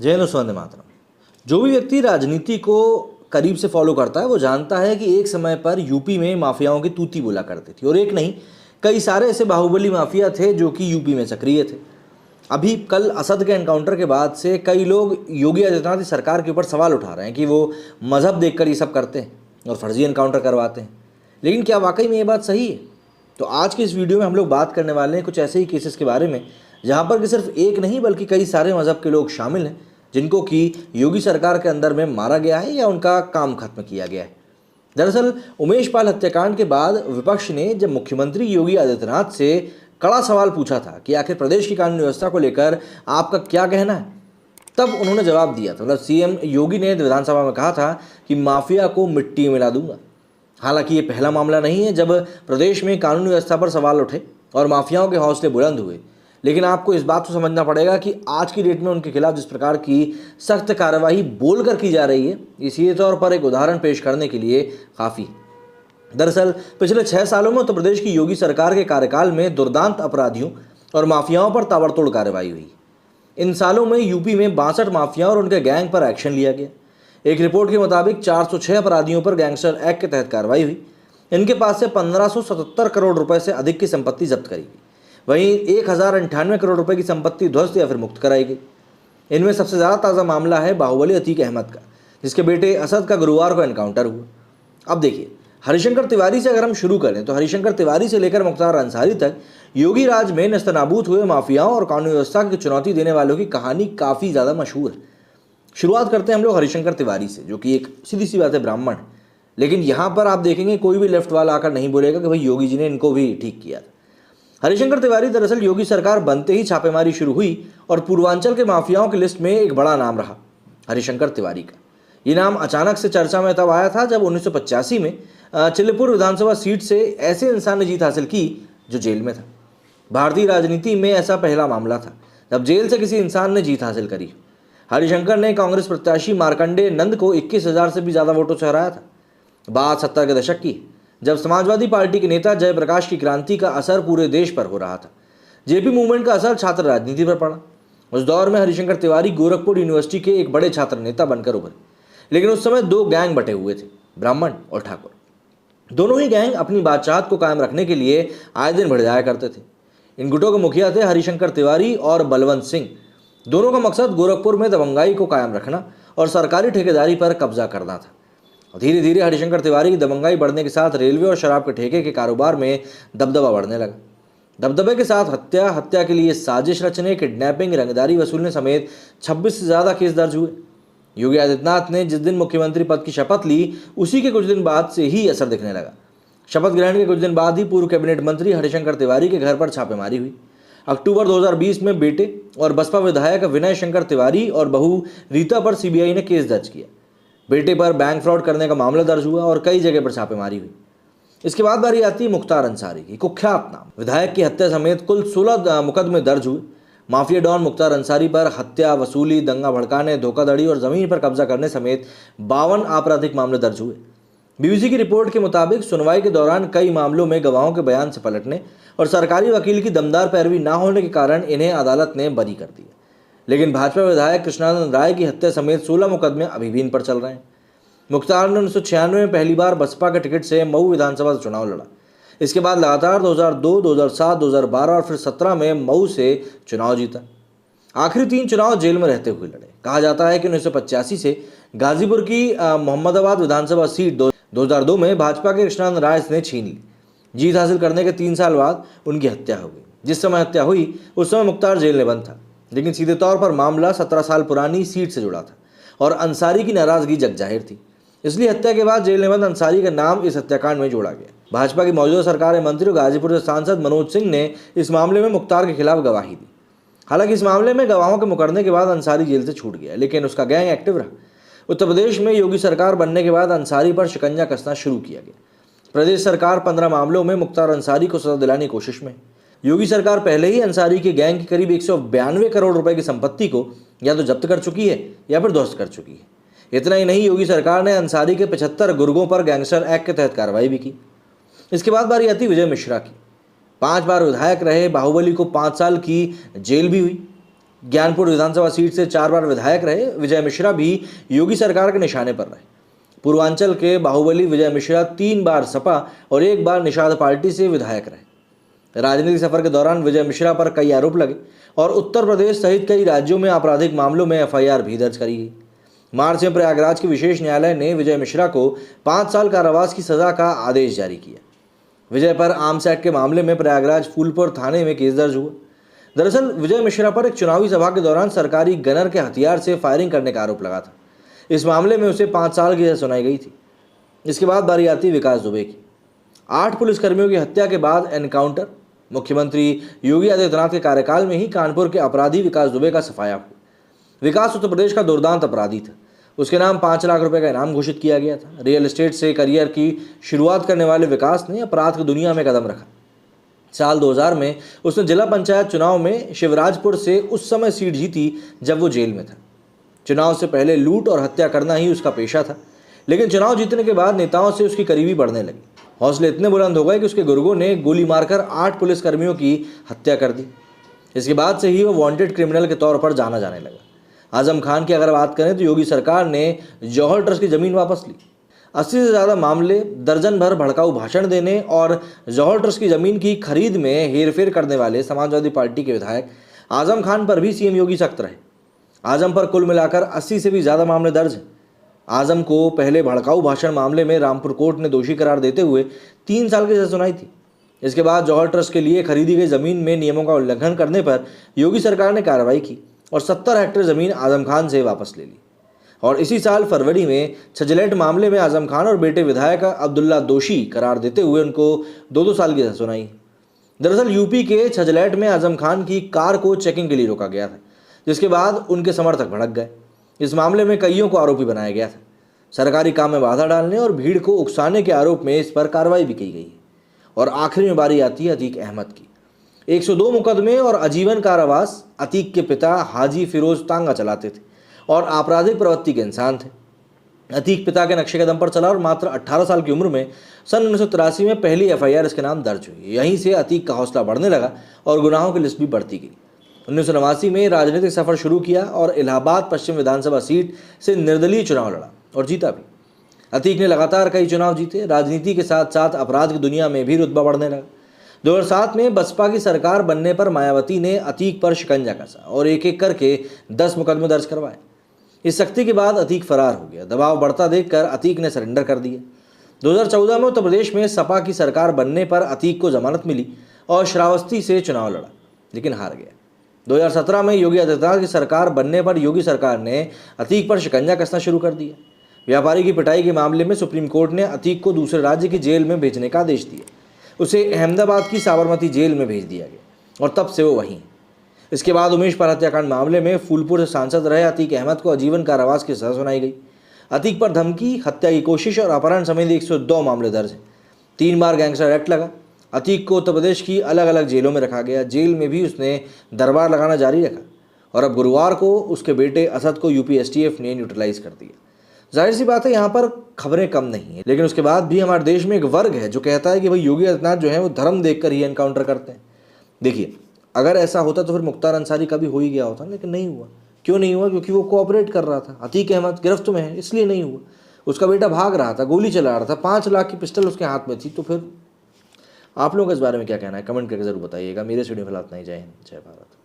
जय हिंद, वंदे मातरम। जो भी व्यक्ति राजनीति को करीब से फॉलो करता है वो जानता है कि एक समय पर यूपी में माफियाओं की तूती बोला करती थी, और एक नहीं कई सारे ऐसे बाहुबली माफिया थे जो कि यूपी में सक्रिय थे। अभी कल असद के एनकाउंटर के बाद से कई लोग योगी आदित्यनाथ की सरकार के ऊपर सवाल उठा रहे हैं कि वो मजहब देखकर ये सब करते हैं और फर्जी एनकाउंटर करवाते हैं। लेकिन क्या वाकई में ये बात सही है? तो आज की इस वीडियो में हम लोग बात करने वाले हैं कुछ ऐसे ही केसेस के बारे में जहाँ पर कि सिर्फ एक नहीं बल्कि कई सारे मजहब के लोग शामिल हैं जिनको कि योगी सरकार के अंदर में मारा गया है या उनका काम खत्म किया गया है। दरअसल उमेश पाल हत्याकांड के बाद विपक्ष ने जब मुख्यमंत्री योगी आदित्यनाथ से कड़ा सवाल पूछा था कि आखिर प्रदेश की कानून व्यवस्था को लेकर आपका क्या कहना है, तब उन्होंने जवाब दिया था। मतलब सीएम योगी ने विधानसभा में कहा था कि माफिया को मिट्टी में मिला दूंगा। हालांकि ये पहला मामला नहीं है जब प्रदेश में कानून व्यवस्था पर सवाल उठे और माफियाओं के हौसले बुलंद हुए, लेकिन आपको इस बात को समझना पड़ेगा कि आज की डेट में उनके खिलाफ जिस प्रकार की सख्त कार्रवाई बोलकर की जा रही है, इसी तौर पर एक उदाहरण पेश करने के लिए काफ़ी। दरअसल पिछले 6 सालों में उत्तर प्रदेश की योगी सरकार के कार्यकाल में दुर्दांत अपराधियों और माफियाओं पर ताबड़तोड़ कार्रवाई हुई। इन सालों में यूपी में 62 माफियाओं और उनके गैंग पर एक्शन लिया गया। एक रिपोर्ट के मुताबिक 406 अपराधियों पर गैंगस्टर एक्ट के तहत कार्रवाई हुई। इनके पास से 1577 करोड़ रुपए से अधिक की संपत्ति जब्त करी गई। वहीं 1098 करोड़ रुपए की संपत्ति ध्वस्त या फिर मुक्त कराई गई। इनमें सबसे ज़्यादा ताज़ा मामला है बाहुबली अतीक अहमद का, जिसके बेटे असद का गुरुवार को एनकाउंटर हुआ। अब देखिए, हरिशंकर तिवारी से अगर हम शुरू करें तो हरिशंकर तिवारी से लेकर मुख्तार अंसारी तक योगी राज में नस्तनाबूद हुए माफियाओं और कानून व्यवस्था की चुनौती देने वालों की कहानी काफ़ी ज़्यादा मशहूर है। शुरुआत करते हैं हम लोग हरिशंकर तिवारी से, जो कि एक सीधी सी बात है ब्राह्मण है, लेकिन यहाँ पर आप देखेंगे कोई भी लेफ्ट वाला आकर नहीं बोलेगा कि भाई योगी जी ने इनको भी ठीक किया था। हरिशंकर तिवारी दरअसल योगी सरकार बनते ही छापेमारी शुरू हुई और पूर्वांचल के माफियाओं की लिस्ट में एक बड़ा नाम रहा हरिशंकर तिवारी का। ये नाम अचानक से चर्चा में तब आया था जब 1985 में चिल्लीपुर विधानसभा सीट से ऐसे इंसान ने जीत हासिल की जो जेल में था। भारतीय राजनीति में ऐसा पहला मामला था जब जेल से किसी इंसान ने जीत हासिल करी। हरिशंकर ने कांग्रेस प्रत्याशी मार्कंडेय नंद को 21,000 से भी ज़्यादा वोटों से हराया था। बात 70 के दशक की, जब समाजवादी पार्टी के नेता जयप्रकाश की क्रांति का असर पूरे देश पर हो रहा था। जेपी मूवमेंट का असर छात्र राजनीति पर पड़ा। उस दौर में हरिशंकर तिवारी गोरखपुर यूनिवर्सिटी के एक बड़े छात्र नेता बनकर उभरे, लेकिन उस समय 2 गैंग बटे हुए थे, ब्राह्मण और ठाकुर। दोनों ही गैंग अपनी बादशाहत को कायम रखने के लिए आए दिन बढ़ जाया करते थे। इन गुटों के मुखिया थे हरिशंकर तिवारी और बलवंत सिंह। दोनों का मकसद गोरखपुर में दबंगाई को कायम रखना और सरकारी ठेकेदारी पर कब्जा करना था। धीरे धीरे हरिशंकर तिवारी की दबंगाई बढ़ने के साथ रेलवे और शराब के ठेके के कारोबार में दबदबा बढ़ने लगा। दबदबे के साथ हत्या के लिए साजिश रचने, किडनैपिंग, रंगदारी वसूलने समेत 26 से ज़्यादा केस दर्ज हुए। योगी आदित्यनाथ ने जिस दिन मुख्यमंत्री पद की शपथ ली, उसी के कुछ दिन बाद से ही असर दिखने लगा। शपथ ग्रहण के कुछ दिन बाद ही पूर्व कैबिनेट मंत्री हरिशंकर तिवारी के घर पर छापेमारी हुई। अक्टूबर 2020 में बेटे और बसपा विधायक विनय शंकर तिवारी और बहू रीता पर सीबीआई ने केस दर्ज किया। बेटे पर बैंक फ्रॉड करने का मामला दर्ज हुआ और कई जगह पर छापेमारी हुई। इसके बाद बारी आती है मुख्तार अंसारी की। कुख्यात नाम विधायक की हत्या समेत कुल 16 मुकदमे दर्ज हुए। माफिया डॉन मुख्तार अंसारी पर हत्या, वसूली, दंगा भड़काने, धोखाधड़ी और जमीन पर कब्जा करने समेत 52 आपराधिक मामले दर्ज हुए। बीबीसी की रिपोर्ट के मुताबिक सुनवाई के दौरान कई मामलों में गवाहों के बयान से पलटने और सरकारी वकील की दमदार पैरवी न होने के कारण इन्हें अदालत ने बरी कर दिया। लेकिन भाजपा विधायक कृष्णानंद राय की हत्या समेत 16 मुकदमे अभी भी इन पर चल रहे हैं। मुख्तार ने 1996 में पहली बार बसपा के टिकट से मऊ विधानसभा से चुनाव लड़ा। इसके बाद लगातार 2002, 2007, 2012 और फिर 17 में मऊ से चुनाव जीता। आखिरी 3 चुनाव जेल में रहते हुए लड़े। कहा जाता है कि 1985 से गाजीपुर की मोहम्मदाबाद विधानसभा सीट 2002 में भाजपा के कृष्णानंद राय ने छीन ली। जीत हासिल करने के 3 साल बाद उनकी हत्या हो गई। जिस समय हत्या हुई उस समय मुख्तार जेल में बंद था, लेकिन सीधे तौर पर मामला 17 साल पुरानी सीट से जुड़ा था और अंसारी की नाराजगी जग जाहिर थी। इसलिए हत्या के बाद जेल में बंद अंसारी का नाम इस हत्याकांड में जोड़ा गया। भाजपा की मौजूदा सरकार के मंत्री और गाजीपुर से सांसद मनोज सिंह ने इस मामले में मुख्तार के खिलाफ गवाही दी। हालांकि इस मामले में गवाहों के मुकरने के बाद अंसारी जेल से छूट गया, लेकिन उसका गैंग एक्टिव रहा। उत्तर प्रदेश में योगी सरकार बनने के बाद अंसारी पर शिकंजा कसना शुरू किया गया। प्रदेश सरकार 15 मामलों में मुख्तार अंसारी को सजा दिलाने की कोशिश में। योगी सरकार पहले ही अंसारी के गैंग की करीब 192 करोड़ रुपए की संपत्ति को या तो जब्त कर चुकी है या फिर ध्वस्त कर चुकी है। इतना ही नहीं, योगी सरकार ने अंसारी के 75 गुर्गों पर गैंगस्टर एक्ट के तहत कार्रवाई भी की। इसके बाद बारी आती विजय मिश्रा की। 5 बार विधायक रहे, बाहुबली को 5 साल की जेल भी हुई। ज्ञानपुर विधानसभा सीट से 4 बार विधायक रहे विजय मिश्रा भी योगी सरकार के निशाने पर रहे। पूर्वांचल के बाहुबली विजय मिश्रा 3 बार सपा और 1 बार निषाद पार्टी से विधायक रहे। राजनीतिक सफर के दौरान विजय मिश्रा पर कई आरोप लगे और उत्तर प्रदेश सहित कई राज्यों में आपराधिक मामलों में एफआईआर भी दर्ज करी गई। मार्च में प्रयागराज के विशेष न्यायालय ने विजय मिश्रा को 5 साल कारावास की सजा का आदेश जारी किया। विजय पर आर्म्स एक्ट के मामले में प्रयागराज फूलपुर थाने में केस दर्ज हुआ। दरअसल विजय मिश्रा पर एक चुनावी सभा के दौरान सरकारी गनर के हथियार से फायरिंग करने का आरोप लगा था। इस मामले में उसे 5 साल की सजा सुनाई गई थी। इसके बाद बारी आती विकास दुबे की। 8 पुलिसकर्मियों की हत्या के बाद एनकाउंटर। मुख्यमंत्री योगी आदित्यनाथ के कार्यकाल में ही कानपुर के अपराधी विकास दुबे का सफाया हुआ। विकास उत्तर प्रदेश का दुर्दांत अपराधी था। उसके नाम 5 लाख रुपए का इनाम घोषित किया गया था। रियल एस्टेट से करियर की शुरुआत करने वाले विकास ने अपराध की दुनिया में कदम रखा। साल 2000 में उसने जिला पंचायत चुनाव में शिवराजपुर से उस समय सीट जीती जब वो जेल में था। चुनाव से पहले लूट और हत्या करना ही उसका पेशा था, लेकिन चुनाव जीतने के बाद नेताओं से उसकी करीबी बढ़ने लगी। हौसले इतने बुलंद हो गए कि उसके गुर्गों ने गोली मारकर 8 पुलिसकर्मियों की हत्या कर दी। इसके बाद से ही वो वांटेड क्रिमिनल के तौर पर जाना जाने लगा। आजम खान की अगर बात करें तो योगी सरकार ने जौहर ट्रस्ट की जमीन वापस ली। 80 से ज़्यादा मामले, दर्जन भर भड़काऊ भाषण देने और जौहर ट्रस्ट की जमीन की खरीद में हेरफेर करने वाले समाजवादी पार्टी के विधायक आजम खान पर भी सीएम योगी सख्त रहे। आजम पर कुल मिलाकर 80 से भी ज़्यादा मामले दर्ज हैं। आजम को पहले भड़काऊ भाषण मामले में रामपुर कोर्ट ने दोषी करार देते हुए 3 साल की सजा सुनाई थी। इसके बाद जौहर ट्रस्ट के लिए खरीदी गई जमीन में नियमों का उल्लंघन करने पर योगी सरकार ने कार्रवाई की और 70 हेक्टेयर जमीन आजम खान से वापस ले ली। और इसी साल फरवरी में छजलेट मामले में आजम खान और बेटे विधायक अब्दुल्ला दोषी करार देते हुए उनको 2-2 साल की सजा सुनाई। दरअसल यूपी के छजलेट में आजम खान की कार को चेकिंग के लिए रोका गया था, जिसके बाद उनके समर्थक भड़क गए। इस मामले में कईयों को आरोपी बनाया गया था। सरकारी काम में बाधा डालने और भीड़ को उकसाने के आरोप में इस पर कार्रवाई भी की गई। और आखिरी में बारी आती है अतीक अहमद की। 102 मुकदमे और आजीवन कारावास। अतीक के पिता हाजी फिरोज तांगा चलाते थे और आपराधिक प्रवृत्ति के इंसान थे। अतीक पिता के नक्शे कदम पर चला और मात्र 18 साल की उम्र में सन 1983 में पहली एफआईआर इसके नाम दर्ज हुई। यहीं से अतीक का हौसला बढ़ने लगा और गुनाहों की लिस्ट भी बढ़ती गई। 1989 में राजनीतिक सफर शुरू किया और इलाहाबाद पश्चिम विधानसभा सीट से निर्दलीय चुनाव लड़ा और जीता भी। अतीक ने लगातार कई चुनाव जीते। राजनीति के साथ साथ अपराध की दुनिया में भी रुतबा बढ़ने लगा। 2007 में बसपा की सरकार बनने पर मायावती ने अतीक पर शिकंजा कसा और एक एक करके 10 मुकदमे दर्ज करवाए। इस सख्ती के बाद अतीक फरार हो गया। दबाव बढ़ता देखकर अतीक ने सरेंडर कर दिया। 2014 में उत्तर प्रदेश में सपा की सरकार बनने पर अतीक को जमानत मिली और श्रावस्ती से चुनाव लड़ा, लेकिन हार गया। 2017 में योगी आदित्यनाथ की सरकार बनने पर योगी सरकार ने अतीक पर शिकंजा कसना शुरू कर दिया। व्यापारी की पिटाई के मामले में सुप्रीम कोर्ट ने अतीक को दूसरे राज्य की जेल में भेजने का आदेश दिया। उसे अहमदाबाद की साबरमती जेल में भेज दिया गया और तब से वो वहीं। इसके बाद उमेश पर हत्याकांड मामले में फूलपुर से सांसद रहे अतीक अहमद को आजीवन कारावास की सजा सुनाई गई। अतीक पर धमकी, हत्या की कोशिश और अपहरण समेत 102 मामले दर्ज हैं। 3 बार गैंगस्टर एक्ट लगा। अतीक को उत्तर प्रदेश की अलग अलग जेलों में रखा गया। जेल में भी उसने दरबार लगाना जारी रखा और अब गुरुवार को उसके बेटे असद को यूपी एसटीएफ ने न्यूट्रलाइज कर दिया। जाहिर सी बात है, यहाँ पर खबरें कम नहीं है, लेकिन उसके बाद भी हमारे देश में एक वर्ग है जो कहता है कि भाई योगी आदित्यनाथ जो है वो धर्म देखकर ही एनकाउंटर करते हैं। देखिए, अगर ऐसा होता तो फिर मुख्तार अंसारी का भी हो ही गया होता, लेकिन नहीं हुआ। क्यों नहीं हुआ? क्योंकि वो कोऑपरेट कर रहा था। अतीक अहमद गिरफ्त में है, इसलिए नहीं हुआ। उसका बेटा भाग रहा था, गोली चला रहा था, 5 लाख की पिस्टल उसके हाथ में थी। तो फिर आप लोगों का इस बारे में क्या कहना है? कमेंट करके जरूर बताइएगा। मेरे स्टूडियो फिलहाल इतना ही। जय हिंद, जय भारत।